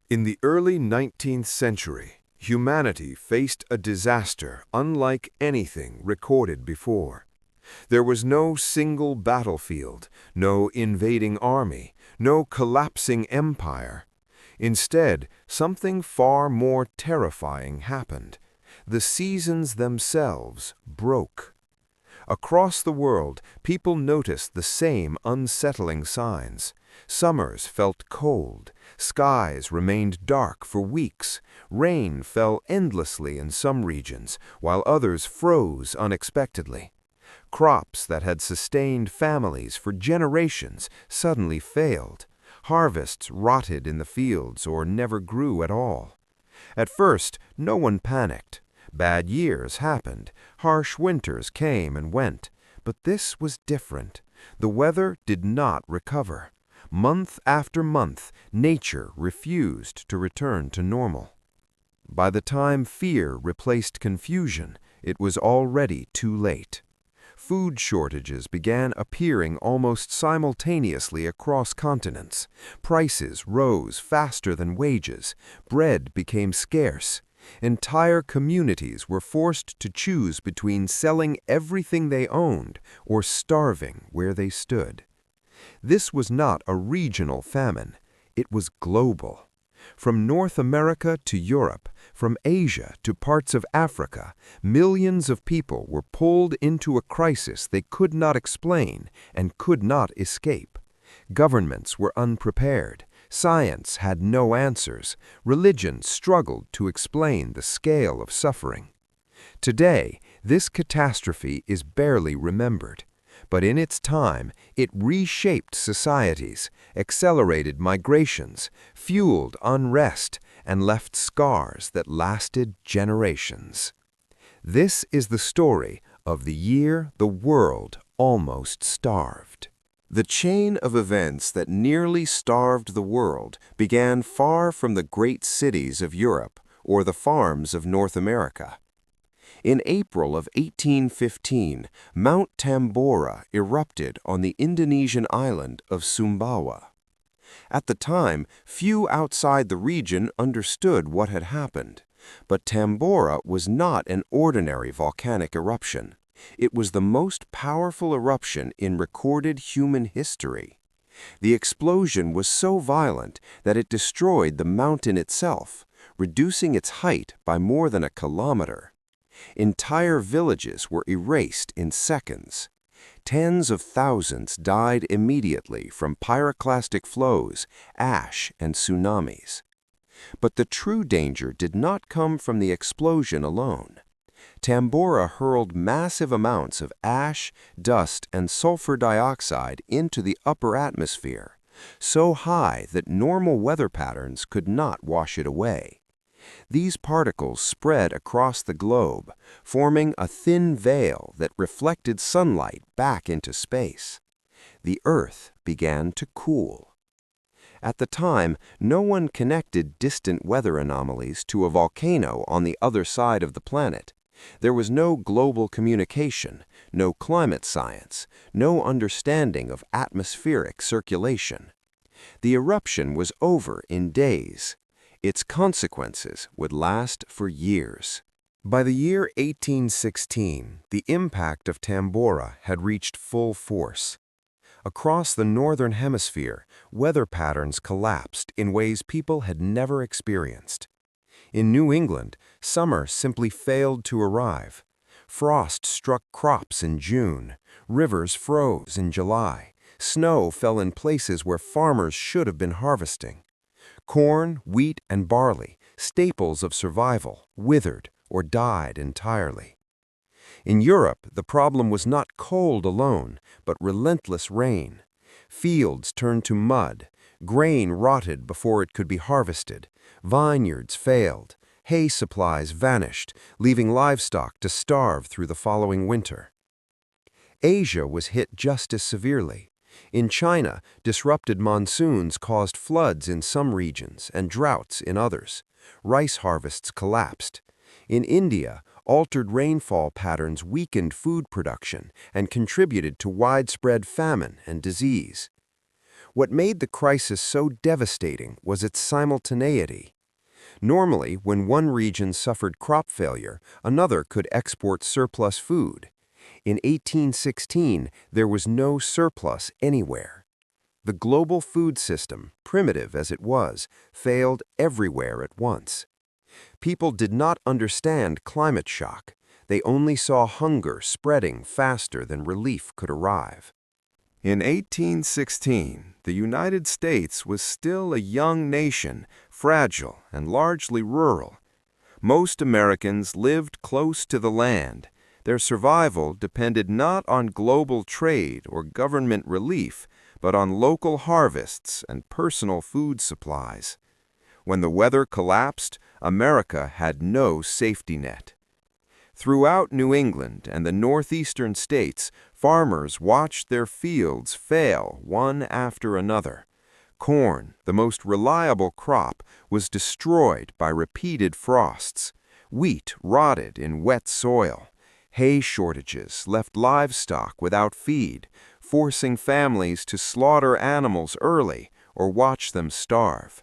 In the early 19th century, humanity faced a disaster unlike anything recorded before. There was no single battlefield, no invading army, no collapsing empire. Instead, something far more terrifying happened. The seasons themselves broke. Across the world, people noticed the same unsettling signs. Summers felt cold, skies remained dark for weeks, rain fell endlessly in some regions, while others froze unexpectedly. Crops that had sustained families for generations suddenly failed. Harvests rotted in the fields or never grew at all. At first, no one panicked. Bad years happened, harsh winters came and went, but this was different. The weather did not recover. Month after month, nature refused to return to normal. By the time fear replaced confusion, it was already too late. Food shortages began appearing almost simultaneously across continents. Prices rose faster than wages. Bread became scarce. Entire communities were forced to choose between selling everything they owned or starving where they stood. This was not a regional famine. It was global. From North America to Europe, from Asia to parts of Africa, millions of people were pulled into a crisis they could not explain and could not escape. Governments were unprepared. Science had no answers. Religion struggled to explain the scale of suffering. Today, this catastrophe is barely remembered. But in its time, it reshaped societies, accelerated migrations, fueled unrest, and left scars that lasted generations. This is the story of the year the world almost starved. The chain of events that nearly starved the world began far from the great cities of Europe or the farms of North America. In April of 1815, Mount Tambora erupted on the Indonesian island of Sumbawa. At the time, few outside the region understood what had happened, but Tambora was not an ordinary volcanic eruption. It was the most powerful eruption in recorded human history. The explosion was so violent that it destroyed the mountain itself, reducing its height by more than a kilometer. Entire villages were erased in seconds. Tens of thousands died immediately from pyroclastic flows, ash, and tsunamis. But the true danger did not come from the explosion alone. Tambora hurled massive amounts of ash, dust, and sulfur dioxide into the upper atmosphere, so high that normal weather patterns could not wash it away. These particles spread across the globe, forming a thin veil that reflected sunlight back into space. The Earth began to cool. At the time, no one connected distant weather anomalies to a volcano on the other side of the planet. There was no global communication, no climate science, no understanding of atmospheric circulation. The eruption was over in days. Its consequences would last for years. By the year 1816, the impact of Tambora had reached full force. Across the northern hemisphere, weather patterns collapsed in ways people had never experienced. In New England, summer simply failed to arrive. Frost struck crops in June, rivers froze in July, snow fell in places where farmers should have been harvesting. Corn, wheat, and barley, staples of survival, withered or died entirely. In Europe, the problem was not cold alone, but relentless rain. Fields turned to mud, grain rotted before it could be harvested, vineyards failed, hay supplies vanished, leaving livestock to starve through the following winter. Asia was hit just as severely. In China, disrupted monsoons caused floods in some regions and droughts in others. Rice harvests collapsed. In India, altered rainfall patterns weakened food production and contributed to widespread famine and disease. What made the crisis so devastating was its simultaneity. Normally, when one region suffered crop failure, another could export surplus food. In 1816, there was no surplus anywhere. The global food system, primitive as it was, failed everywhere at once. People did not understand climate shock. They only saw hunger spreading faster than relief could arrive. In 1816, the United States was still a young nation, fragile and largely rural. Most Americans lived close to the land. Their survival depended not on global trade or government relief, but on local harvests and personal food supplies. When the weather collapsed, America had no safety net. Throughout New England and the northeastern states, farmers watched their fields fail one after another. Corn, the most reliable crop, was destroyed by repeated frosts. Wheat rotted in wet soil. Hay shortages left livestock without feed, forcing families to slaughter animals early or watch them starve.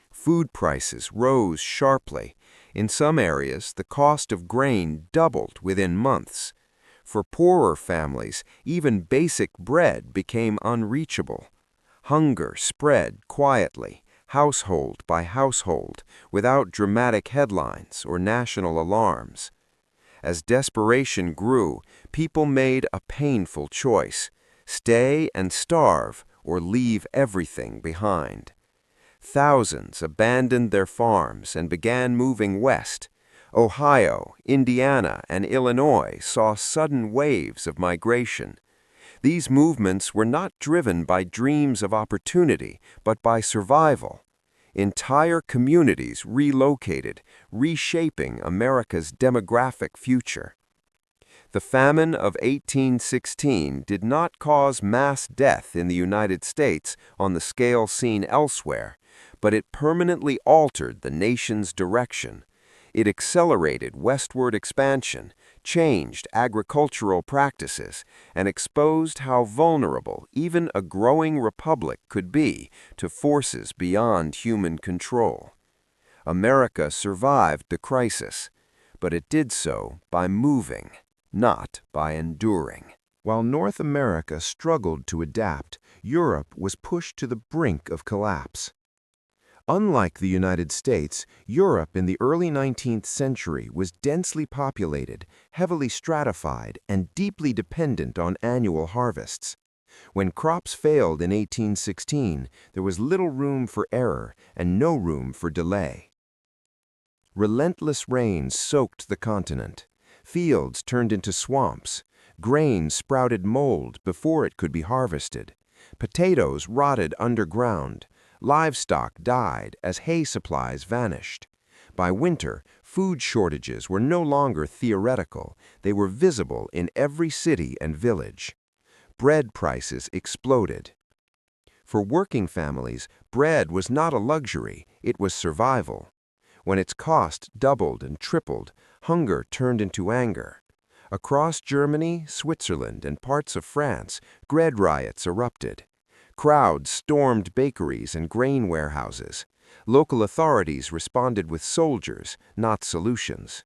Food prices rose sharply. In some areas, the cost of grain doubled within months. For poorer families, even basic bread became unreachable. Hunger spread quietly, household by household, without dramatic headlines or national alarms. As desperation grew, people made a painful choice: stay and starve or leave everything behind. Thousands abandoned their farms and began moving west. Ohio, Indiana, and Illinois saw sudden waves of migration. These movements were not driven by dreams of opportunity, but by survival. Entire communities relocated, reshaping America's demographic future. The famine of 1816 did not cause mass death in the United States on the scale seen elsewhere, but it permanently altered the nation's direction. It accelerated westward expansion, changed agricultural practices, and exposed how vulnerable even a growing republic could be to forces beyond human control. America survived the crisis, but it did so by moving, not by enduring. While North America struggled to adapt, Europe was pushed to the brink of collapse. Unlike the United States, Europe in the early 19th century was densely populated, heavily stratified, and deeply dependent on annual harvests. When crops failed in 1816, there was little room for error and no room for delay. Relentless rains soaked the continent. Fields turned into swamps. Grain sprouted mold before it could be harvested. Potatoes rotted underground. Livestock died as hay supplies vanished. By winter, food shortages were no longer theoretical. They were visible in every city and village. Bread prices exploded. For working families, bread was not a luxury, it was survival. When its cost doubled and tripled, hunger turned into anger. Across Germany, Switzerland, and parts of France, bread riots erupted. Crowds stormed bakeries and grain warehouses. Local authorities responded with soldiers, not solutions.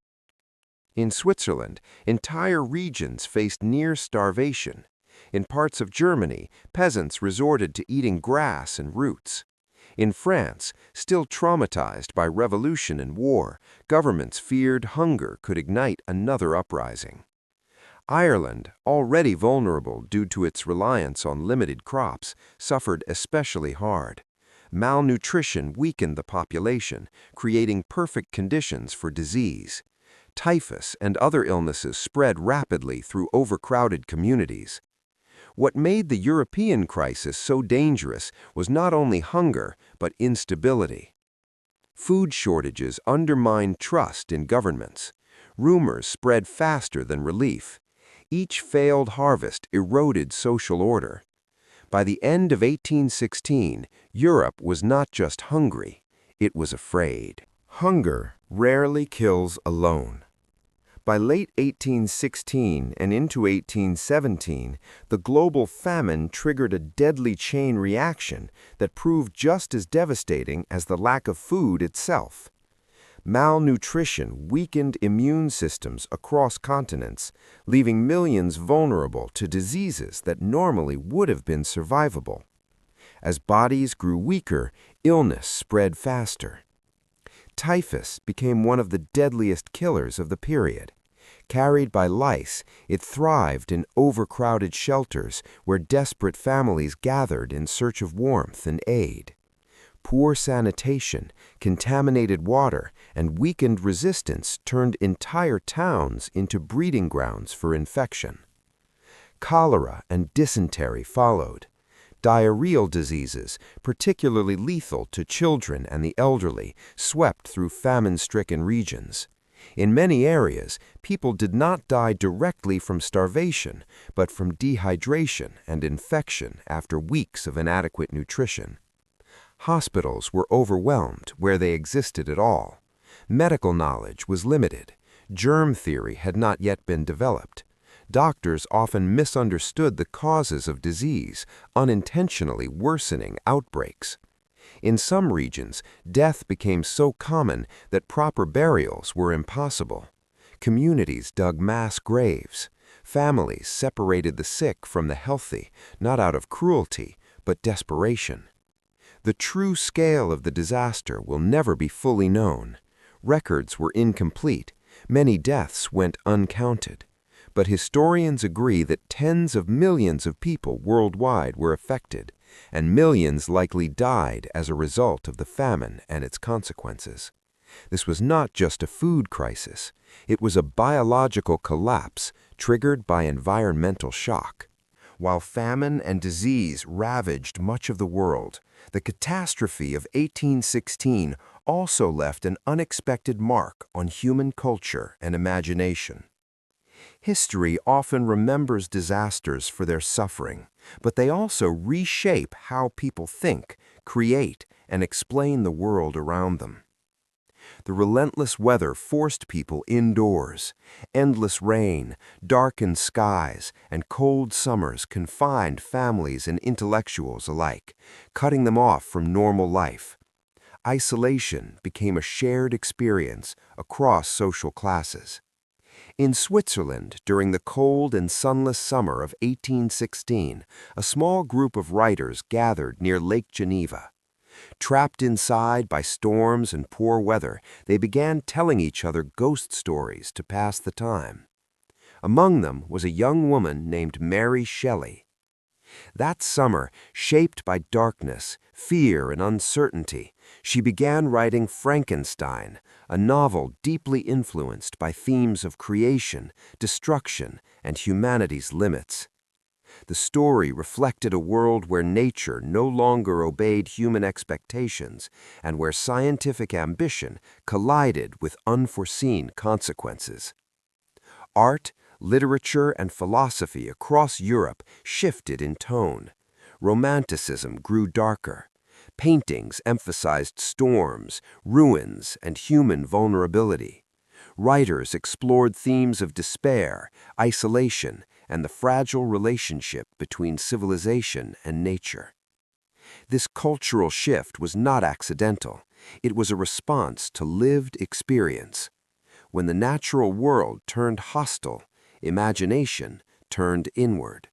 In Switzerland, entire regions faced near starvation. In parts of Germany, peasants resorted to eating grass and roots. In France, still traumatized by revolution and war, governments feared hunger could ignite another uprising. Ireland, already vulnerable due to its reliance on limited crops, suffered especially hard. Malnutrition weakened the population, creating perfect conditions for disease. Typhus and other illnesses spread rapidly through overcrowded communities. What made the European crisis so dangerous was not only hunger, but instability. Food shortages undermined trust in governments. Rumors spread faster than relief. Each failed harvest eroded social order. By the end of 1816, Europe was not just hungry, it was afraid. Hunger rarely kills alone. By late 1816 and into 1817, the global famine triggered a deadly chain reaction that proved just as devastating as the lack of food itself. Malnutrition weakened immune systems across continents, leaving millions vulnerable to diseases that normally would have been survivable. As bodies grew weaker, illness spread faster. Typhus became one of the deadliest killers of the period. Carried by lice, it thrived in overcrowded shelters where desperate families gathered in search of warmth and aid. Poor sanitation, contaminated water, and weakened resistance turned entire towns into breeding grounds for infection. Cholera and dysentery followed. Diarrheal diseases, particularly lethal to children and the elderly, swept through famine-stricken regions. In many areas, people did not die directly from starvation, but from dehydration and infection after weeks of inadequate nutrition. Hospitals were overwhelmed where they existed at all. Medical knowledge was limited. Germ theory had not yet been developed. Doctors often misunderstood the causes of disease, unintentionally worsening outbreaks. In some regions, death became so common that proper burials were impossible. Communities dug mass graves. Families separated the sick from the healthy, not out of cruelty, but desperation. The true scale of the disaster will never be fully known. Records were incomplete. Many deaths went uncounted. But historians agree that tens of millions of people worldwide were affected, and millions likely died as a result of the famine and its consequences. This was not just a food crisis. It was a biological collapse triggered by environmental shock. While famine and disease ravaged much of the world, the catastrophe of 1816 also left an unexpected mark on human culture and imagination. History often remembers disasters for their suffering, but they also reshape how people think, create, and explain the world around them. The relentless weather forced people indoors. Endless rain, darkened skies, and cold summers confined families and intellectuals alike, cutting them off from normal life. Isolation became a shared experience across social classes. In Switzerland, during the cold and sunless summer of 1816, a small group of writers gathered near Lake Geneva. Trapped inside by storms and poor weather, they began telling each other ghost stories to pass the time. Among them was a young woman named Mary Shelley. That summer, shaped by darkness, fear, and uncertainty, she began writing Frankenstein, a novel deeply influenced by themes of creation, destruction, and humanity's limits. The story reflected a world where nature no longer obeyed human expectations and where scientific ambition collided with unforeseen consequences. Art, literature, and philosophy across Europe shifted in tone. Romanticism grew darker. Paintings emphasized storms, ruins, and human vulnerability. Writers explored themes of despair, isolation, and the fragile relationship between civilization and nature. This cultural shift was not accidental. It was a response to lived experience. When the natural world turned hostile, imagination turned inward.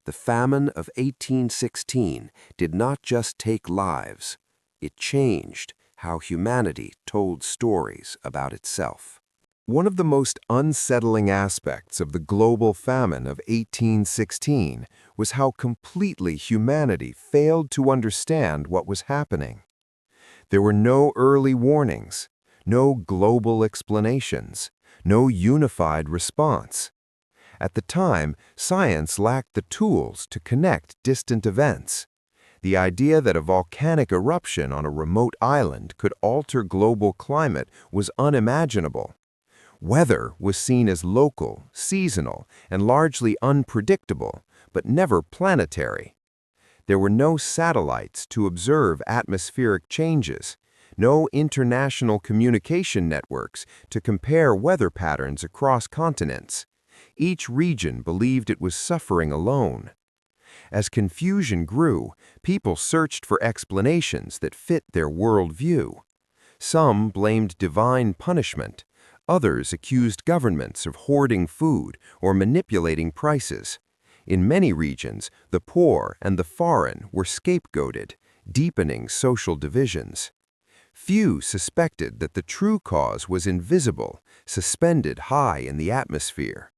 The famine of 1816 did not just take lives. It changed how humanity told stories about itself. One of the most unsettling aspects of the global famine of 1816 was how completely humanity failed to understand what was happening. There were no early warnings, no global explanations, no unified response. At the time, science lacked the tools to connect distant events. The idea that a volcanic eruption on a remote island could alter global climate was unimaginable. Weather was seen as local, seasonal, and largely unpredictable, but never planetary. There were no satellites to observe atmospheric changes. no international communication networks to compare weather patterns across continents. Each region believed it was suffering alone. As confusion grew, people searched for explanations that fit their worldview. Some blamed divine punishment. Others accused governments of hoarding food or manipulating prices. In many regions, the poor and the foreign were scapegoated, deepening social divisions. Few suspected that the true cause was invisible, suspended high in the atmosphere.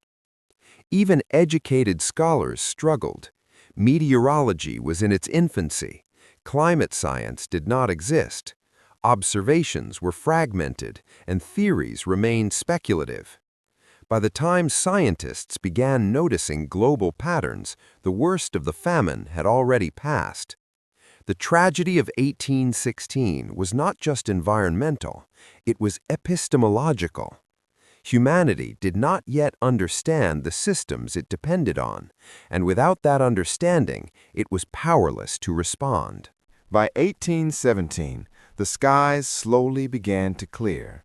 Even educated scholars struggled. Meteorology was in its infancy. Climate science did not exist. Observations were fragmented, and theories remained speculative. By the time scientists began noticing global patterns, the worst of the famine had already passed. The tragedy of 1816 was not just environmental, it was epistemological. Humanity did not yet understand the systems it depended on, and without that understanding, it was powerless to respond. By 1817, the skies slowly began to clear.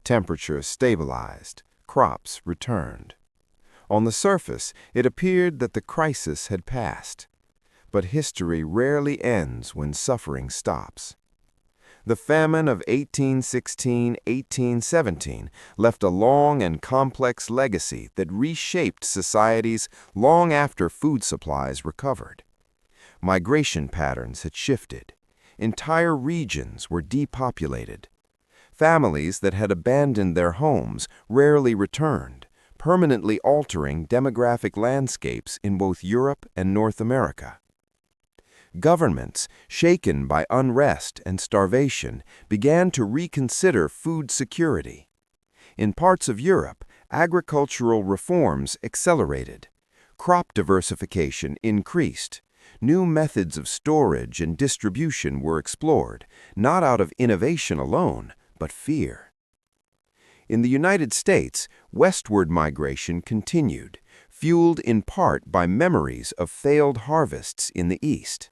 Temperatures stabilized. Crops returned. On the surface, it appeared that the crisis had passed. But history rarely ends when suffering stops. The famine of 1816-1817 left a long and complex legacy that reshaped societies long after food supplies recovered. Migration patterns had shifted. Entire regions were depopulated. Families that had abandoned their homes rarely returned, permanently altering demographic landscapes in both Europe and North America. Governments, shaken by unrest and starvation, began to reconsider food security. In parts of Europe, agricultural reforms accelerated. Crop diversification increased. New methods of storage and distribution were explored, not out of innovation alone, but fear. In the United States, westward migration continued, fueled in part by memories of failed harvests in the East.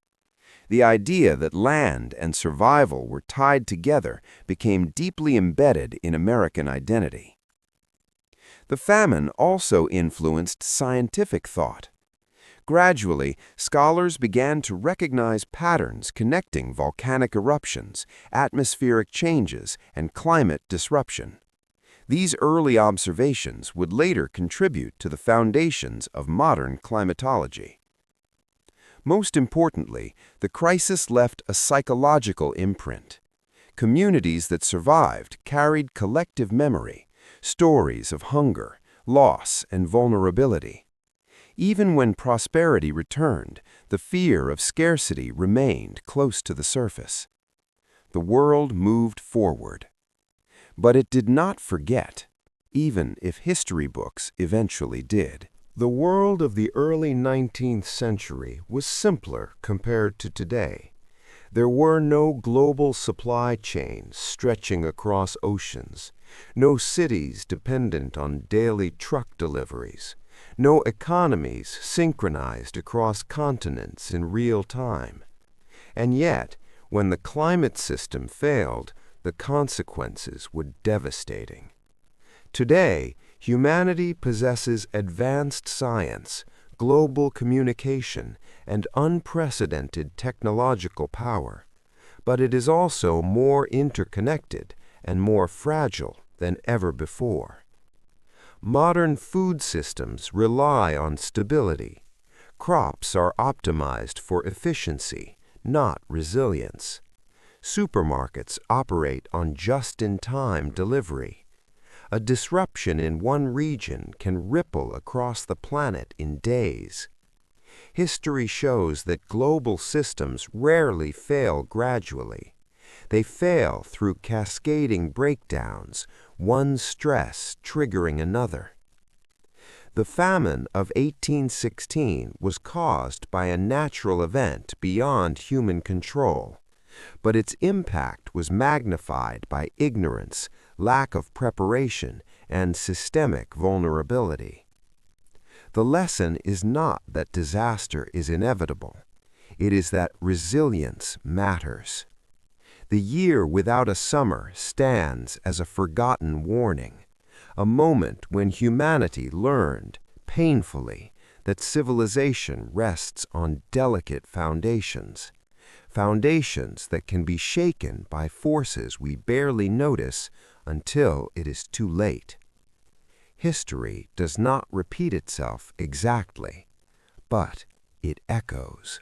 The idea that land and survival were tied together became deeply embedded in American identity. The famine also influenced scientific thought. Gradually, scholars began to recognize patterns connecting volcanic eruptions, atmospheric changes, and climate disruption. These early observations would later contribute to the foundations of modern climatology. Most importantly, the crisis left a psychological imprint. Communities that survived carried collective memory, stories of hunger, loss, and vulnerability. Even when prosperity returned, the fear of scarcity remained close to the surface. The world moved forward. But it did not forget, even if history books eventually did. The world of the early 19th century was simpler compared to today. There were no global supply chains stretching across oceans, no cities dependent on daily truck deliveries, no economies synchronized across continents in real time. And yet, when the climate system failed, the consequences were devastating. Today, humanity possesses advanced science, global communication, and unprecedented technological power. But it is also more interconnected and more fragile than ever before. Modern food systems rely on stability. Crops are optimized for efficiency, not resilience. Supermarkets operate on just-in-time delivery. A disruption in one region can ripple across the planet in days. History shows that global systems rarely fail gradually. They fail through cascading breakdowns, one stress triggering another. The famine of 1816 was caused by a natural event beyond human control, but its impact was magnified by ignorance, lack of preparation, and systemic vulnerability. The lesson is not that disaster is inevitable. It is that resilience matters. The year without a summer stands as a forgotten warning, a moment when humanity learned, painfully, that civilization rests on delicate foundations, foundations that can be shaken by forces we barely notice until it is too late. History does not repeat itself exactly, but it echoes.